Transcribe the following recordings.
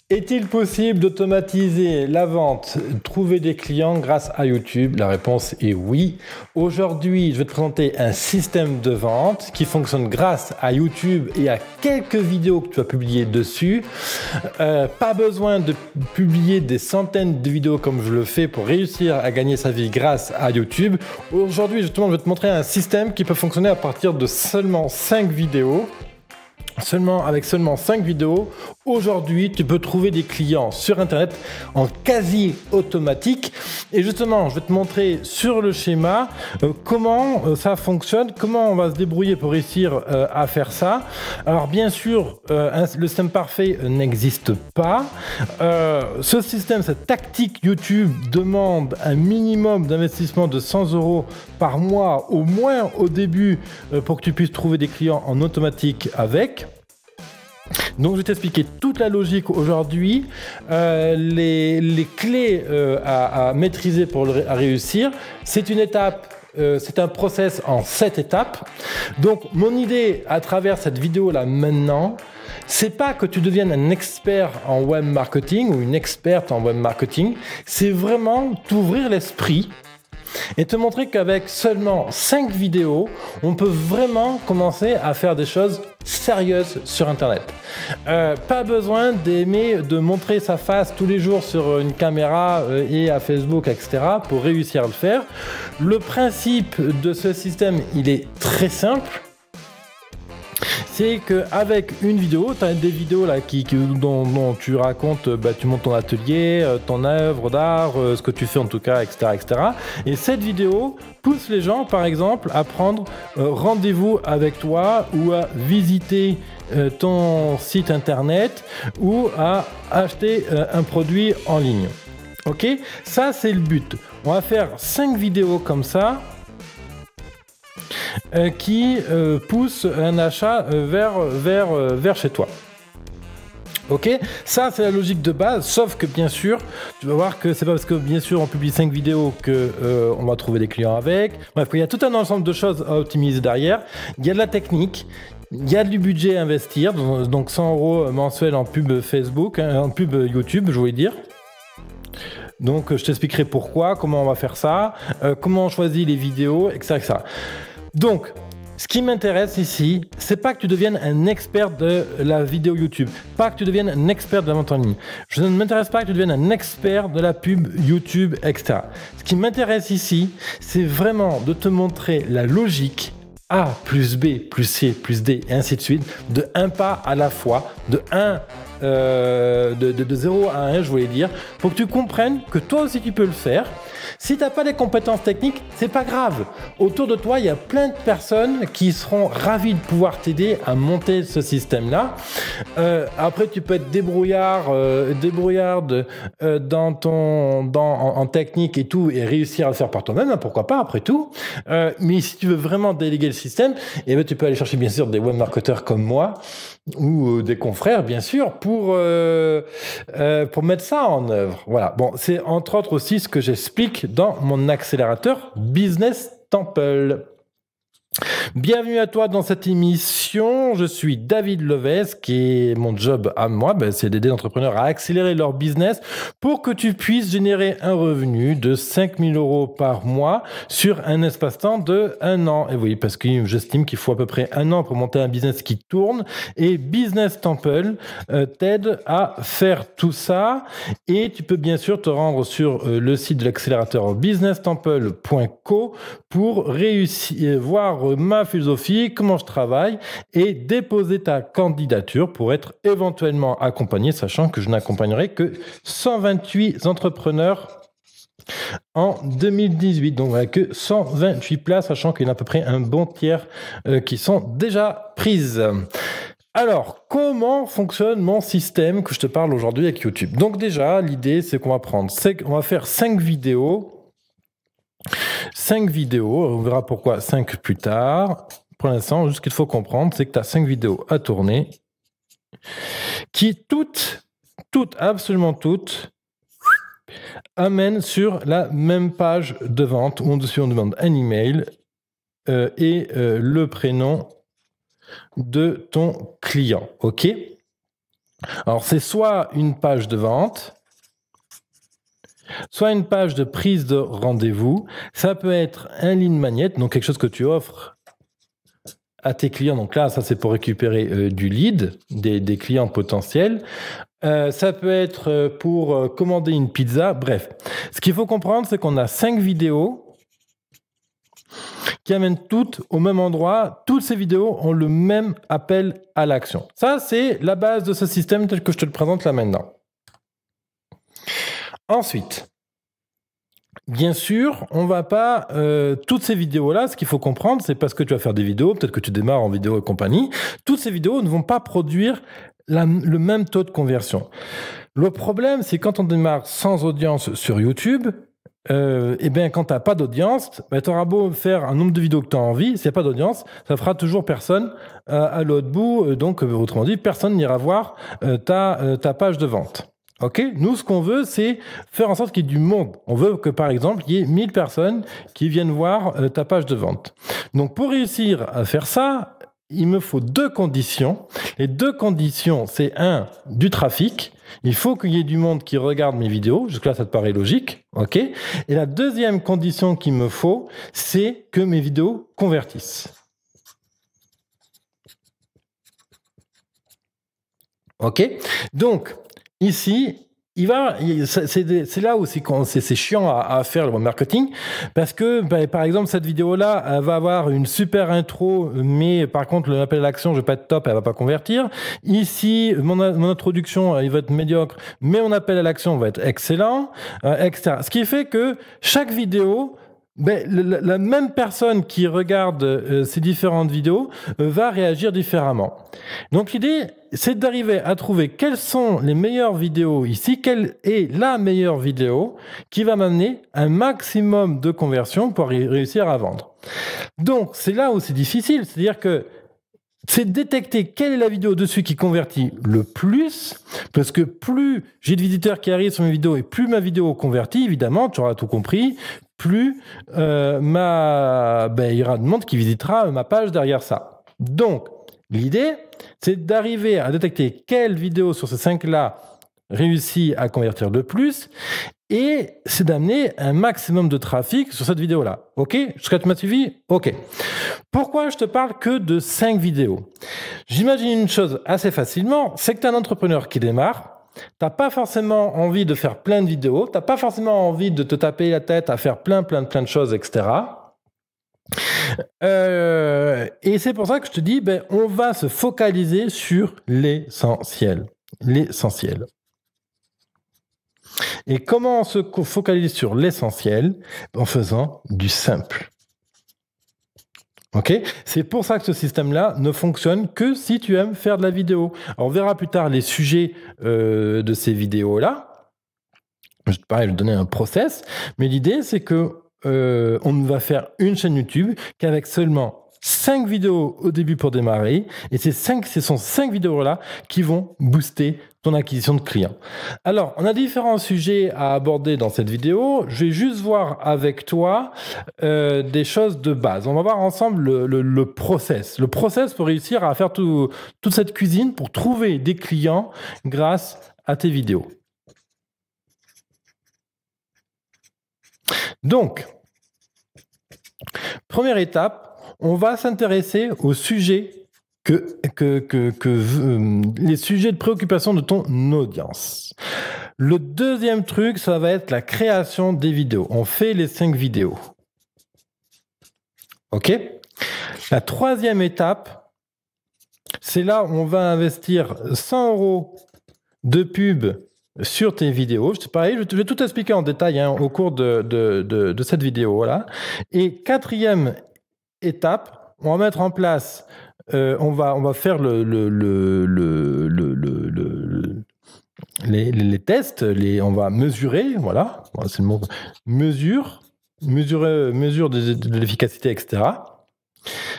Est-il possible d'automatiser la vente, trouver des clients grâce à YouTube? La réponse est oui. Aujourd'hui, je vais te présenter un système de vente qui fonctionne grâce à YouTube et à quelques vidéos que tu as publiées dessus. Pas besoin de publier des centaines de vidéos comme je le fais pour réussir à gagner sa vie grâce à YouTube. Aujourd'hui, justement, je vais te montrer un système qui peut fonctionner à partir de seulement 5 vidéos. Avec seulement 5 vidéos, aujourd'hui, tu peux trouver des clients sur Internet en quasi automatique. Et justement, je vais te montrer sur le schéma comment ça fonctionne, comment on va se débrouiller pour réussir à faire ça. Alors bien sûr, le système parfait n'existe pas. Ce système, cette tactique YouTube demande un minimum d'investissement de 100 € par mois, au moins au début, pour que tu puisses trouver des clients en automatique avec. Donc je vais t'expliquer toute la logique aujourd'hui, les clés à maîtriser pour à réussir. C'est une étape, c'est un process en 7 étapes. Donc mon idée à travers cette vidéo là maintenant, c'est pas que tu deviennes un expert en web marketing ou une experte en web marketing, c'est vraiment t'ouvrir l'esprit et te montrer qu'avec seulement 5 vidéos, on peut vraiment commencer à faire des choses sérieuses sur Internet. Pas besoin de montrer sa face tous les jours sur une caméra et à Facebook, etc. pour réussir à le faire. Le principe de ce système, il est très simple. C'est qu'avec une vidéo, tu as des vidéos là, dont tu racontes, tu montes ton atelier, ton œuvre d'art, ce que tu fais en tout cas, etc., etc. Et cette vidéo pousse les gens, par exemple, à prendre rendez-vous avec toi ou à visiter ton site internet ou à acheter un produit en ligne. Ok? Ça, c'est le but. On va faire 5 vidéos comme ça. Qui pousse un achat vers chez toi. Ok, ça c'est la logique de base, sauf que bien sûr, tu vas voir que c'est pas parce que bien sûr on publie 5 vidéos que on va trouver des clients avec. Bref, il y a tout un ensemble de choses à optimiser derrière. Il y a de la technique, il y a du budget à investir, donc 100 € mensuels en pub Facebook, en pub YouTube, je voulais dire. Donc je t'expliquerai pourquoi, comment on va faire ça, comment on choisit les vidéos, etc., etc. Donc, ce qui m'intéresse ici, c'est pas que tu deviennes un expert de la vidéo YouTube, pas que tu deviennes un expert de la vente en ligne. Je ne m'intéresse pas que tu deviennes un expert de la pub YouTube, etc. Ce qui m'intéresse ici, c'est vraiment de te montrer la logique A plus B plus C plus D et ainsi de suite, de un pas à la fois, de 0 à 1, je voulais dire, pour que tu comprennes que toi aussi tu peux le faire. Si tu n'as pas les compétences techniques, c'est pas grave. Autour de toi, il y a plein de personnes qui seront ravies de pouvoir t'aider à monter ce système-là. Après, tu peux être débrouillarde en technique et tout, et réussir à le faire par toi-même, hein, pourquoi pas, après tout. Mais si tu veux vraiment déléguer le système, eh ben, tu peux aller chercher bien sûr des webmarketeurs comme moi, ou des confrères, bien sûr, pour mettre ça en œuvre. Voilà. Bon, c'est entre autres aussi ce que j'explique dans mon accélérateur Business Temple. Bienvenue à toi dans cette émission. Je suis David Levesque et mon job à moi, c'est d'aider les entrepreneurs à accélérer leur business pour que tu puisses générer un revenu de 5 000 € par mois sur un espace-temps de 1 an. Et oui, parce que j'estime qu'il faut à peu près 1 an pour monter un business qui tourne. Et Business Temple t'aide à faire tout ça. Et tu peux bien sûr te rendre sur le site de l'accélérateur businesstemple.co pour réussir, voir ma philosophie, comment je travaille et déposer ta candidature pour être éventuellement accompagné, sachant que je n'accompagnerai que 128 entrepreneurs en 2018. Donc voilà, que 128 places, sachant qu'il y en a à peu près un bon tiers qui sont déjà prises. Alors, comment fonctionne mon système que je te parle aujourd'hui avec YouTube? Donc déjà, l'idée, c'est qu'on va faire 5 vidéos. 5 vidéos, on verra pourquoi 5 plus tard. Pour l'instant, ce qu'il faut comprendre, c'est que tu as 5 vidéos à tourner qui absolument toutes, amènent sur la même page de vente où on demande un email et le prénom de ton client. OK ? Alors, c'est soit une page de vente, soit une page de prise de rendez-vous. Ça peut être un lead magnet, donc quelque chose que tu offres à tes clients. Donc là, ça, c'est pour récupérer du lead, des clients potentiels. Ça peut être pour commander une pizza. Bref, ce qu'il faut comprendre, c'est qu'on a 5 vidéos qui amènent toutes au même endroit. Toutes ces vidéos ont le même appel à l'action. Ça, c'est la base de ce système tel que je te le présente là maintenant. Ensuite, bien sûr, on va pas... toutes ces vidéos-là, ce qu'il faut comprendre, c'est parce que tu vas faire des vidéos, peut-être que tu démarres en vidéo et compagnie, toutes ces vidéos ne vont pas produire le même taux de conversion. Le problème, c'est quand on démarre sans audience sur YouTube, et bien quand tu n'as pas d'audience, tu auras beau faire un nombre de vidéos que tu as envie, s'il n'y a pas d'audience, ça fera toujours personne à l'autre bout. Donc, autrement dit, personne n'ira voir ta page de vente. Ok, nous, ce qu'on veut, c'est faire en sorte qu'il y ait du monde. On veut que, par exemple, il y ait 1000 personnes qui viennent voir ta page de vente. Donc, pour réussir à faire ça, il me faut 2 conditions. Les 2 conditions, c'est du trafic. Il faut qu'il y ait du monde qui regarde mes vidéos. Jusque-là, ça te paraît logique. Ok. Et la deuxième condition qu'il me faut, c'est que mes vidéos convertissent. Ok. Donc, ici, c'est là où c'est chiant à faire le marketing, parce que par exemple cette vidéo-là, elle va avoir une super intro, mais par contre l'appel à l'action, je vais pas être top, elle va pas convertir. Ici, mon introduction, il va être médiocre, mais mon appel à l'action va être excellent, etc. Ce qui fait que chaque vidéo, la même personne qui regarde ces différentes vidéos va réagir différemment. Donc l'idée, c'est d'arriver à trouver quelles sont les meilleures vidéos ici, quelle est la meilleure vidéo qui va m'amener un maximum de conversion pour réussir à vendre. Donc c'est là où c'est difficile, c'est-à-dire que c'est détecter quelle est la vidéo dessus qui convertit le plus, parce que plus j'ai de visiteurs qui arrivent sur mes vidéos et plus ma vidéo convertit, évidemment, tu auras tout compris, plus il y aura de monde qui visitera ma page derrière ça. Donc, l'idée, c'est d'arriver à détecter quelle vidéo sur ces 5-là réussit à convertir le plus, et c'est d'amener un maximum de trafic sur cette vidéo-là. Ok? Jusqu'à tu m'as suivi? Ok. Pourquoi je te parle que de 5 vidéos? J'imagine une chose assez facilement, c'est que tu es un entrepreneur qui démarre, tu n'as pas forcément envie de faire plein de vidéos, tu n'as pas forcément envie de te taper la tête à faire plein de choses, etc. Et c'est pour ça que je te dis, on va se focaliser sur l'essentiel. L'essentiel. Et comment on se focalise sur l'essentiel? En faisant du simple. Ok? C'est pour ça que ce système-là ne fonctionne que si tu aimes faire de la vidéo. Alors, on verra plus tard les sujets de ces vidéos-là. Pareil, je vais te donner un process. Mais l'idée, c'est que on ne va faire une chaîne YouTube qu'avec seulement 5 vidéos au début pour démarrer. Et ce sont 5 vidéos-là qui vont booster ton acquisition de clients. Alors, on a différents sujets à aborder dans cette vidéo. Je vais juste voir avec toi des choses de base. On va voir ensemble le process. Le process pour réussir à faire toute cette cuisine pour trouver des clients grâce à tes vidéos. Donc, première étape, on va s'intéresser aux sujets les sujets de préoccupation de ton audience. Le deuxième truc, ça va être la création des vidéos. On fait les 5 vidéos. Ok? La troisième étape, c'est là où on va investir 100 € de pub sur tes vidéos. Pareil, je vais tout expliquer en détail au cours de cette vidéo. Voilà. Et quatrième étape, on va mettre en place, on va faire les tests, on va mesurer, voilà, c'est le mot, mesure de l'efficacité, etc.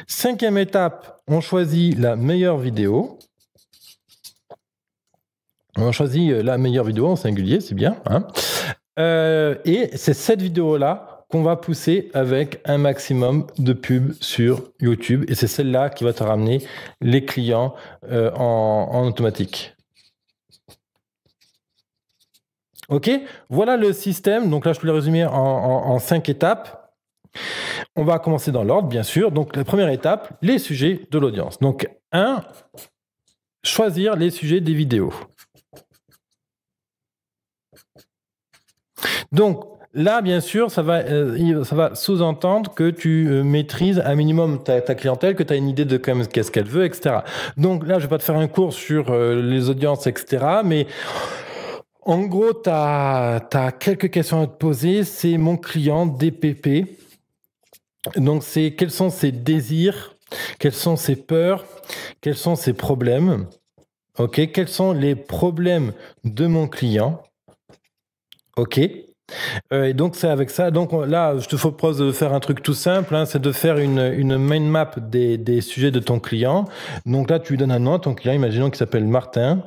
Cinquième étape, on choisit la meilleure vidéo. On choisit la meilleure vidéo en singulier, c'est bien. Hein. Et c'est cette vidéo-là qu'on va pousser avec un maximum de pubs sur YouTube. Et c'est celle-là qui va te ramener les clients en automatique. OK? Voilà le système. Donc là, je peux le résumer en 5 étapes. On va commencer dans l'ordre, bien sûr. Donc la première étape, les sujets de l'audience. Donc 1, choisir les sujets des vidéos. Donc là, bien sûr, ça va sous-entendre que tu maîtrises un minimum ta clientèle, que tu as une idée de qu'est-ce qu'elle veut, etc. Donc là, je ne vais pas te faire un cours sur les audiences, etc. Mais en gros, tu as quelques questions à te poser. C'est mon client, DPP. Donc, c'est quels sont ses désirs, quelles sont ses peurs, quels sont ses problèmes. OK, quels sont les problèmes de mon client? OK. Et donc, c'est avec ça. Donc là, je te propose de faire un truc tout simple, hein, c'est de faire une mind map des sujets de ton client. Donc là, tu lui donnes un nom à ton client, imaginons qu'il s'appelle Martin.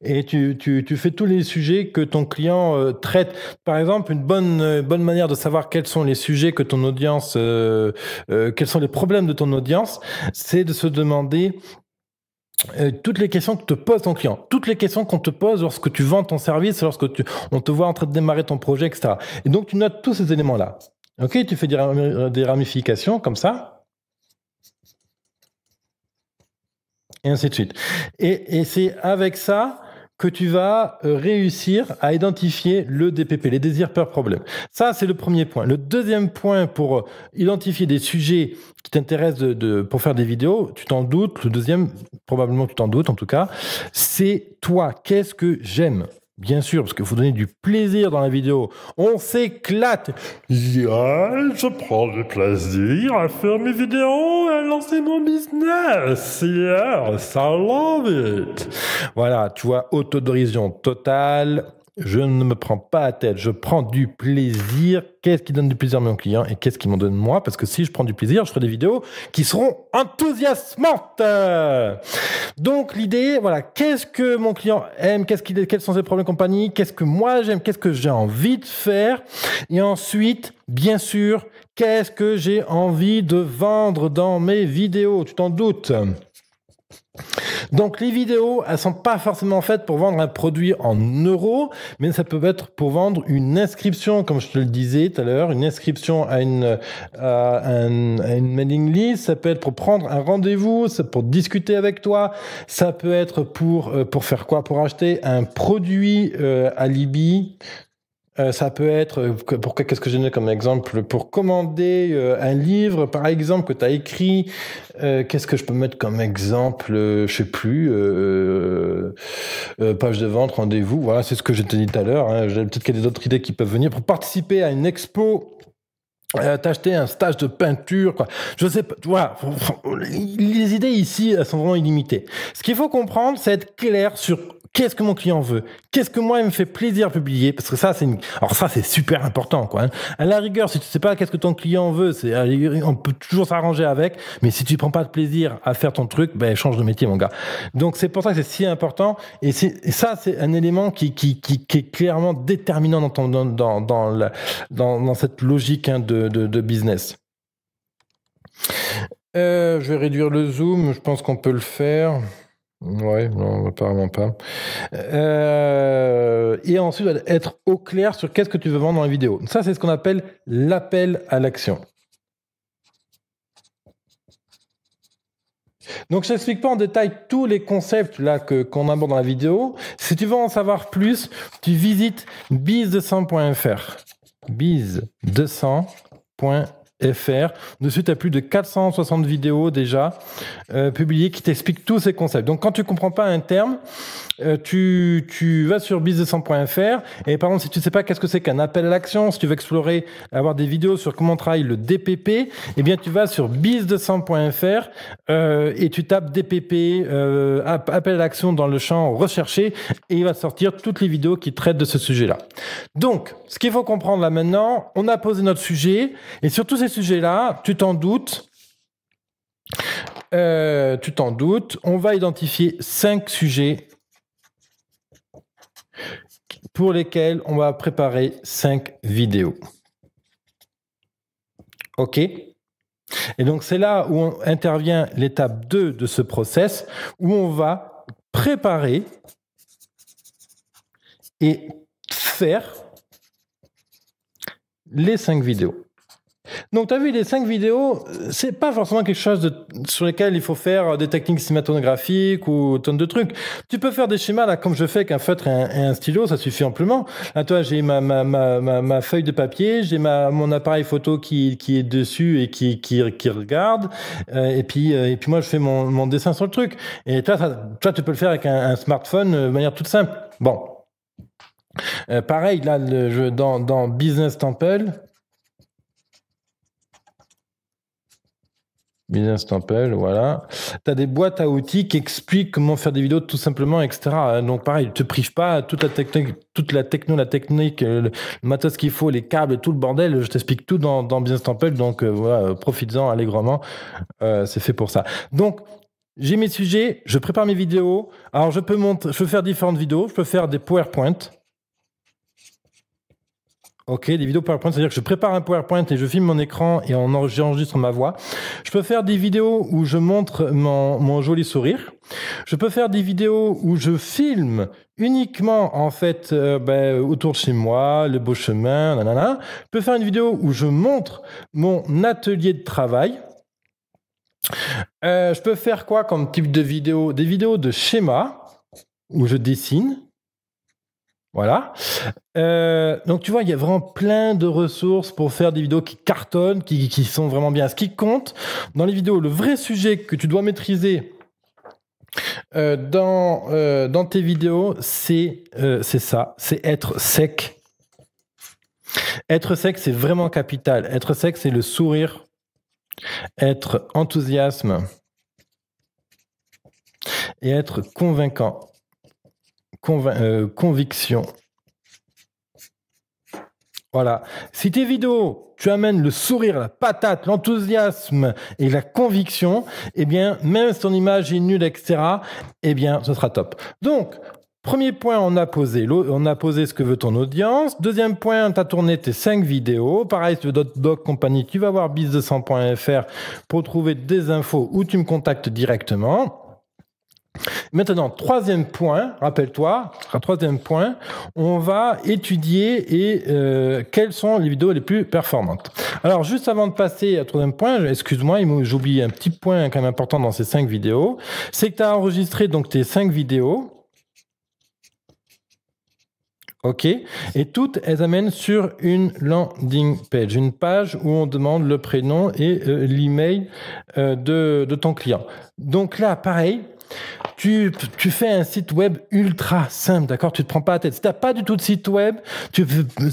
Et tu fais tous les sujets que ton client traite. Par exemple, une bonne manière de savoir quels sont les sujets que ton audience, quels sont les problèmes de ton audience, c'est de se demander toutes les questions que te pose ton client, toutes les questions qu'on te pose lorsque tu vends ton service, lorsque on te voit en train de démarrer ton projet, etc. Et donc, tu notes tous ces éléments-là. OK, tu fais des ramifications comme ça. Et ainsi de suite. Et c'est avec ça que tu vas réussir à identifier le DPP, les désirs, peurs, problèmes. Ça, c'est le premier point. Le deuxième point pour identifier des sujets qui t'intéressent pour faire des vidéos, tu t'en doutes, le deuxième, probablement tu t'en doutes en tout cas, c'est toi. Qu'est-ce que j'aime ? Bien sûr, parce qu'il faut donner du plaisir dans la vidéo. On s'éclate. Yeah, je prends du plaisir à faire mes vidéos, à lancer mon business. Yes, I love it. Voilà, tu vois, autodérision totale. Je ne me prends pas la tête, je prends du plaisir. Qu'est-ce qui donne du plaisir à mon client et qu'est-ce qui m'en donne moi? Parce que si je prends du plaisir, je ferai des vidéos qui seront enthousiasmantes. Donc l'idée, voilà, qu'est-ce que mon client aime, quels sont ses problèmes de compagnie, qu'est-ce que moi j'aime, qu'est-ce que j'ai envie de faire. Et ensuite, bien sûr, qu'est-ce que j'ai envie de vendre dans mes vidéos? Tu t'en doutes. Donc les vidéos, elles sont pas forcément faites pour vendre un produit en euros, mais ça peut être pour vendre une inscription, comme je te le disais tout à l'heure, une inscription à une mailing list, ça peut être pour prendre un rendez-vous, pour discuter avec toi, ça peut être pour faire quoi? Pour acheter un produit Alibi. Ça peut être, qu'est-ce que j'ai donné comme exemple? Pour commander un livre, par exemple, que tu as écrit. Qu'est-ce que je peux mettre comme exemple? Je sais plus. Page de vente, rendez-vous. Voilà, c'est ce que j'ai dit tout à l'heure. Hein. Peut-être qu'il y a des autres idées qui peuvent venir. Pour participer à une expo, t'acheter un stage de peinture, quoi. Je sais pas, voilà. Les idées ici, elles sont vraiment illimitées. Ce qu'il faut comprendre, c'est être clair sur qu'est-ce que mon client veut? Qu'est-ce que moi, il me fait plaisir à publier? Parce que ça, alors ça, c'est super important, quoi. Hein. À la rigueur, si tu sais pas qu'est-ce que ton client veut, on peut toujours s'arranger avec. Mais si tu prends pas de plaisir à faire ton truc, ben, change de métier, mon gars. Donc, c'est pour ça que c'est si important. Et ça, c'est un élément qui est clairement déterminant dans cette logique, hein, de business. Je vais réduire le zoom. Je pense qu'on peut le faire. Ouais, non, apparemment pas. Et ensuite, être au clair sur qu'est-ce que tu veux vendre dans la vidéo. Ça, c'est ce qu'on appelle l'appel à l'action. Donc, je t'explique pas en détail tous les concepts là qu'on aborde dans la vidéo. Si tu veux en savoir plus, tu visites biz200.fr. biz200.fr. Dessus, tu as plus de 460 vidéos déjà publiées qui t'expliquent tous ces concepts. Donc, quand tu comprends pas un terme, tu vas sur biz200.fr et par exemple, si tu sais pas qu'est-ce que c'est qu'un appel à l'action, si tu veux explorer, avoir des vidéos sur comment on travaille le DPP, eh bien, tu vas sur biz200.fr et tu tapes DPP, appel à l'action dans le champ recherché et il va sortir toutes les vidéos qui traitent de ce sujet-là. Donc, ce qu'il faut comprendre là maintenant, on a posé notre sujet et sur tous ces sujets-là, tu t'en doutes, on va identifier 5 sujets pour lesquels on va préparer 5 vidéos. OK? Et donc, c'est là où intervient l'étape 2 de ce process, où on va préparer et faire les 5 vidéos. Donc, tu as vu, les 5 vidéos, c'est pas forcément quelque chose sur lequel il faut faire des techniques cinématographiques ou tonnes de trucs. Tu peux faire des schémas, là, comme je fais avec un feutre et un stylo, ça suffit amplement. Là, toi, j'ai ma feuille de papier, j'ai mon appareil photo qui est dessus et qui regarde, et puis moi, je fais mon dessin sur le truc. Et toi, tu peux le faire avec un smartphone de manière toute simple. Bon. Pareil, là, dans Business Temple, voilà. Tu as des boîtes à outils qui expliquent comment faire des vidéos tout simplement, etc. Donc pareil, ne te prive pas, toute la technique, le matos qu'il faut, les câbles, tout le bordel, je t'explique tout dans Business Temple. Donc voilà, profites-en allègrement, c'est fait pour ça. Donc, j'ai mes sujets, je prépare mes vidéos. Alors je peux faire différentes vidéos, je peux faire des PowerPoint. Ok, des vidéos PowerPoint, c'est-à-dire que je prépare un PowerPoint et je filme mon écran et j'enregistre ma voix. Je peux faire des vidéos où je montre mon joli sourire. Je peux faire des vidéos où je filme uniquement, en fait, autour de chez moi, le beau chemin, nanana. Je peux faire une vidéo où je montre mon atelier de travail. Je peux faire quoi comme type de vidéo? Des vidéos de schéma où je dessine. Voilà. Donc tu vois, il y a vraiment plein de ressources pour faire des vidéos qui cartonnent, qui sont vraiment bien. Ce qui compte dans les vidéos, le vrai sujet que tu dois maîtriser dans tes vidéos, c'est ça, c'est être sec. Être sec, c'est vraiment capital. Être sec, c'est le sourire. Être enthousiasme. Et être convaincant. Conviction. Voilà. Si tes vidéos, tu amènes le sourire, la patate, l'enthousiasme et la conviction, eh bien, même si ton image est nulle, etc., eh bien, ce sera top. Donc, premier point, on a posé ce que veut ton audience. Deuxième point, tu as tourné tes 5 vidéos. Pareil, si tu veux Doc Company, tu vas voir biz200.fr pour trouver des infos ou tu me contactes directement. Maintenant, troisième point, rappelle-toi, on va étudier quelles sont les vidéos les plus performantes. Alors, juste avant de passer au troisième point, excuse-moi, j'oublie un petit point quand même important dans ces 5 vidéos, c'est que tu as enregistré donc tes 5 vidéos. OK. Et toutes, elles amènent sur une landing page, une page où on demande le prénom et l'email de ton client. Donc là, pareil, tu fais un site web ultra simple, d'accord? Tu te prends pas la tête. Si tu n'as pas du tout de site web,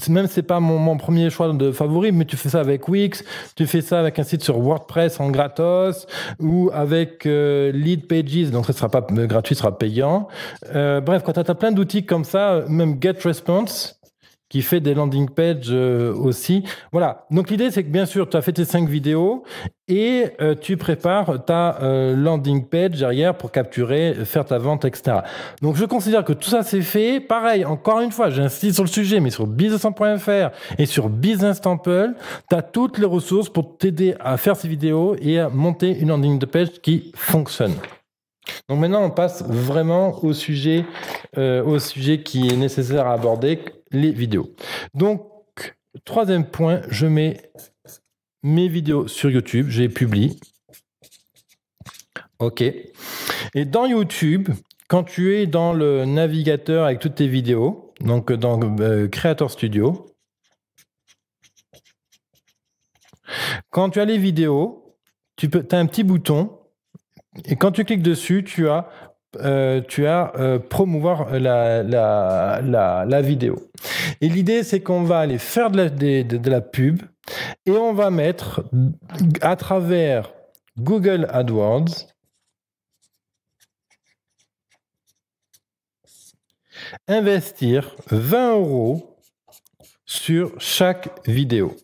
même c'est pas mon premier choix de favori, mais tu fais ça avec Wix, tu fais ça avec un site sur WordPress en gratos ou avec Lead Pages, donc ça sera pas gratuit, ça sera payant. Bref, quand tu as plein d'outils comme ça, même GetResponse, qui fait des landing pages aussi. Voilà. Donc l'idée, c'est que bien sûr, tu as fait tes 5 vidéos et tu prépares ta landing page derrière pour faire ta vente, etc. Donc je considère que tout ça, c'est fait. Pareil, encore une fois, j'insiste sur le sujet, mais sur biz200.fr et sur Business Temple, tu as toutes les ressources pour t'aider à faire ces vidéos et à monter une landing page qui fonctionne. Donc maintenant, on passe vraiment au sujet qui est nécessaire à aborder, les vidéos. Donc, troisième point, je mets mes vidéos sur YouTube, je les publie. OK. Et dans YouTube, quand tu es dans le navigateur avec toutes tes vidéos, donc dans Creator Studio, quand tu as les vidéos, tu as un petit bouton. Et quand tu cliques dessus, tu as promouvoir la vidéo. Et l'idée, c'est qu'on va aller faire de la pub et on va mettre à travers Google AdWords investir 20 € sur chaque vidéo.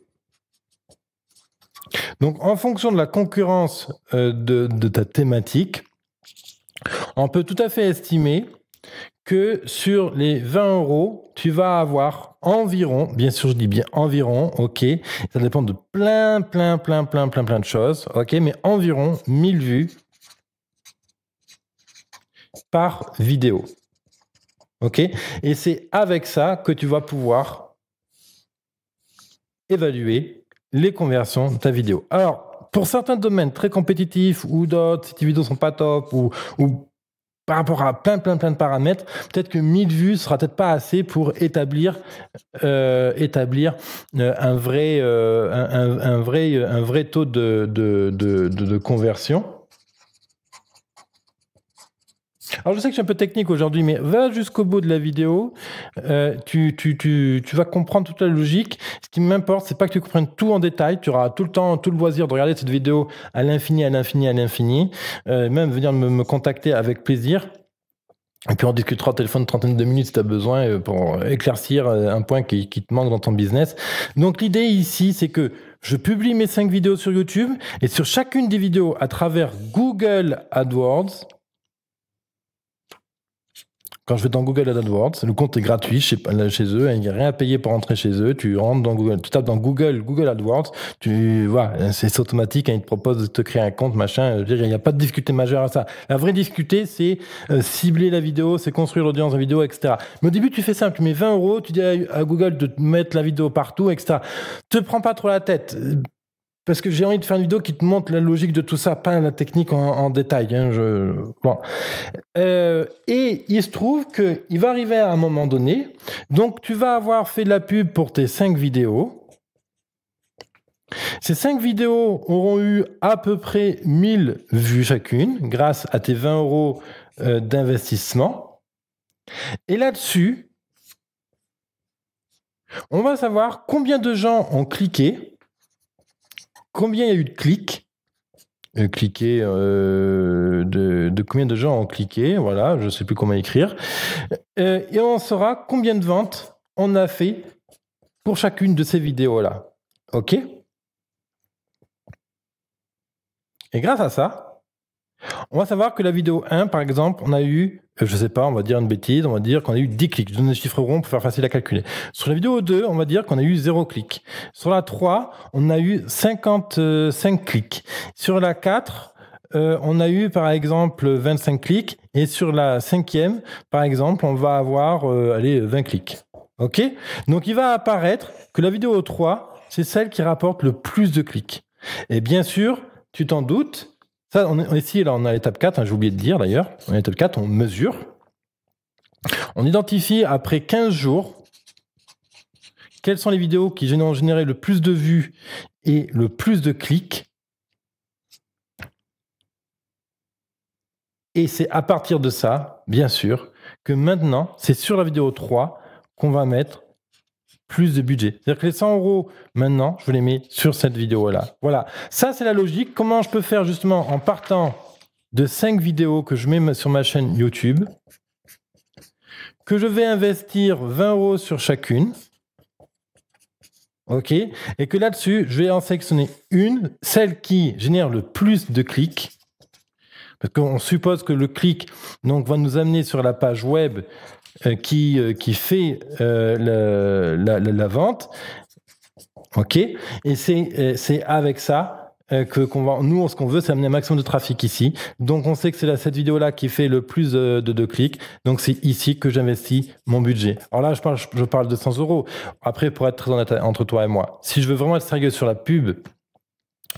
Donc, en fonction de la concurrence de ta thématique, on peut tout à fait estimer que sur les 20 €, tu vas avoir environ, bien sûr je dis bien environ, ok, ça dépend de plein de choses, ok, mais environ 1000 vues par vidéo. Ok? Et c'est avec ça que tu vas pouvoir évaluer les conversions de ta vidéo. Alors, pour certains domaines très compétitifs ou d'autres, si tes vidéos sont pas top ou par rapport à plein de paramètres, peut-être que 1000 vues sera peut-être pas assez pour établir un vrai taux de conversion. Alors je sais que je suis un peu technique aujourd'hui, mais va jusqu'au bout de la vidéo, tu vas comprendre toute la logique. Ce qui m'importe, c'est pas que tu comprennes tout en détail, tu auras tout le temps, tout le loisir de regarder cette vidéo à l'infini, même venir me contacter avec plaisir. Et puis on discutera au téléphone une trentaine de minutes si tu as besoin pour éclaircir un point qui te manque dans ton business. Donc l'idée ici, c'est que je publie mes 5 vidéos sur YouTube et sur chacune des vidéos à travers Google AdWords. Quand je vais dans Google AdWords, le compte est gratuit chez eux, il n'y a rien à payer pour entrer chez eux. Tu rentres dans Google, tu tapes dans Google AdWords, tu vois, c'est automatique, ils te proposent de te créer un compte, machin. Je veux dire, il n'y a pas de difficulté majeure à ça. La vraie difficulté, c'est cibler la vidéo, c'est construire l'audience de vidéo, etc. Mais au début, tu fais simple, tu mets 20 €, tu dis à Google de te mettre la vidéo partout, etc. Te prends pas trop la tête. Parce que j'ai envie de faire une vidéo qui te montre la logique de tout ça, pas la technique en détail. Hein, bon. Et il se trouve qu'il va arriver à un moment donné, donc tu vas avoir fait de la pub pour tes 5 vidéos. Ces 5 vidéos auront eu à peu près 1000 vues chacune, grâce à tes 20 € d'investissement. Et là-dessus, on va savoir combien de gens ont cliqué, combien il y a eu de clics, de combien de gens ont cliqué, voilà, je ne sais plus comment écrire, et on saura combien de ventes on a fait pour chacune de ces vidéos-là. OK? Et grâce à ça, on va savoir que la vidéo 1, par exemple, on a eu, je sais pas, on va dire une bêtise, on va dire qu'on a eu 10 clics. Je donne des chiffres ronds pour faire facile à calculer. Sur la vidéo 2, on va dire qu'on a eu 0 clics. Sur la 3, on a eu 55 clics. Sur la 4, on a eu, par exemple, 25 clics. Et sur la 5e, par exemple, on va avoir 20 clics. OK? Donc, il va apparaître que la vidéo 3, c'est celle qui rapporte le plus de clics. Et bien sûr, tu t'en doutes, ça, ici, là, on a l'étape 4, hein, j'ai oublié de dire d'ailleurs. On a l'étape 4, on mesure. On identifie après 15 jours quelles sont les vidéos qui ont généré le plus de vues et le plus de clics. Et c'est à partir de ça, bien sûr, que maintenant, c'est sur la vidéo 3 qu'on va mettre plus de budget. C'est-à-dire que les 100 €, maintenant, je les mets sur cette vidéo-là. Voilà. Ça, c'est la logique. Comment je peux faire, justement, en partant de 5 vidéos que je mets sur ma chaîne YouTube, que je vais investir 20 € sur chacune. OK? Et que là-dessus, je vais en sélectionner une, celle qui génère le plus de clics. Parce qu'on suppose que le clic donc, va nous amener sur la page web qui fait la vente. OK? Et c'est avec ça nous, ce qu'on veut, c'est amener un maximum de trafic ici. Donc, on sait que c'est cette vidéo-là qui fait le plus de clics. Donc, c'est ici que j'investis mon budget. Alors là, je parle de 100 €. Après, pour être très honnête entre toi et moi, si je veux vraiment être sérieux sur la pub,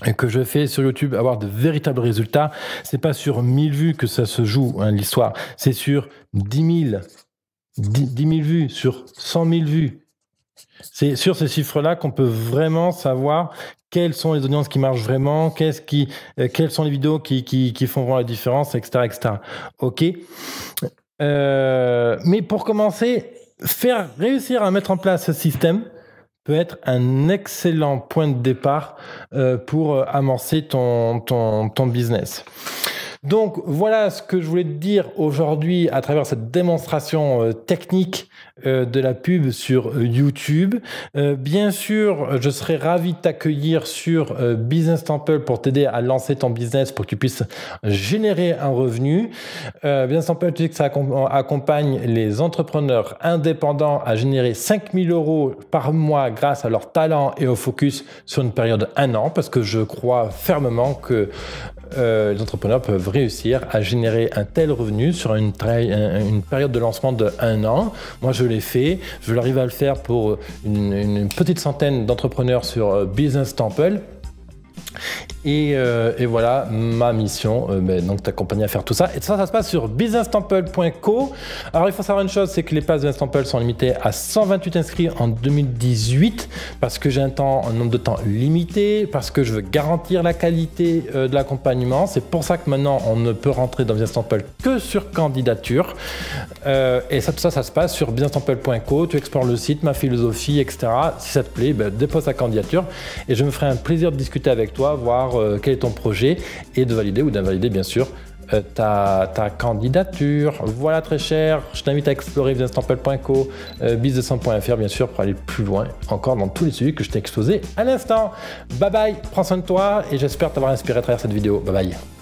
et que je fais sur YouTube avoir de véritables résultats, c'est pas sur 1000 vues que ça se joue, hein, l'histoire. C'est sur 10 000 vues, sur 100 000 vues. C'est sur ces chiffres-là qu'on peut vraiment savoir quelles sont les audiences qui marchent vraiment, quelles sont les vidéos qui font vraiment la différence, etc., etc. OK? Mais pour commencer, réussir à mettre en place ce système peut être un excellent point de départ pour amorcer ton business. Donc, voilà ce que je voulais te dire aujourd'hui à travers cette démonstration technique de la pub sur YouTube. Bien sûr, je serais ravi de t'accueillir sur Business Temple pour t'aider à lancer ton business pour que tu puisses générer un revenu. Business Temple, tu sais que ça accompagne les entrepreneurs indépendants à générer 5 000 € par mois grâce à leur talent et au focus sur une période d'1 an, parce que je crois fermement que les entrepreneurs peuvent réussir à générer un tel revenu sur une période de lancement de 1 an. Moi, je l'ai fait. Je vais arriver à le faire pour une petite centaine d'entrepreneurs sur Business Temple. Et voilà ma mission, donc t'accompagner à faire tout ça. Et ça se passe sur businesstemple.co. Alors il faut savoir une chose, c'est que les places de Business Temple sont limitées à 128 inscrits en 2018 parce que j'ai un nombre de temps limité, parce que je veux garantir la qualité de l'accompagnement. C'est pour ça que maintenant on ne peut rentrer dans Business Temple que sur candidature. Et tout ça se passe sur businesstemple.co. Tu explores le site, ma philosophie, etc. Si ça te plaît, dépose ta candidature et je me ferai un plaisir de discuter avec toi, voir quel est ton projet et de valider ou d'invalider bien sûr ta candidature. Voilà très cher, je t'invite à explorer businesstemple.co, business100.fr bien sûr pour aller plus loin encore dans tous les sujets que je t'ai exposés à l'instant. Bye bye, prends soin de toi et j'espère t'avoir inspiré à travers cette vidéo. Bye bye.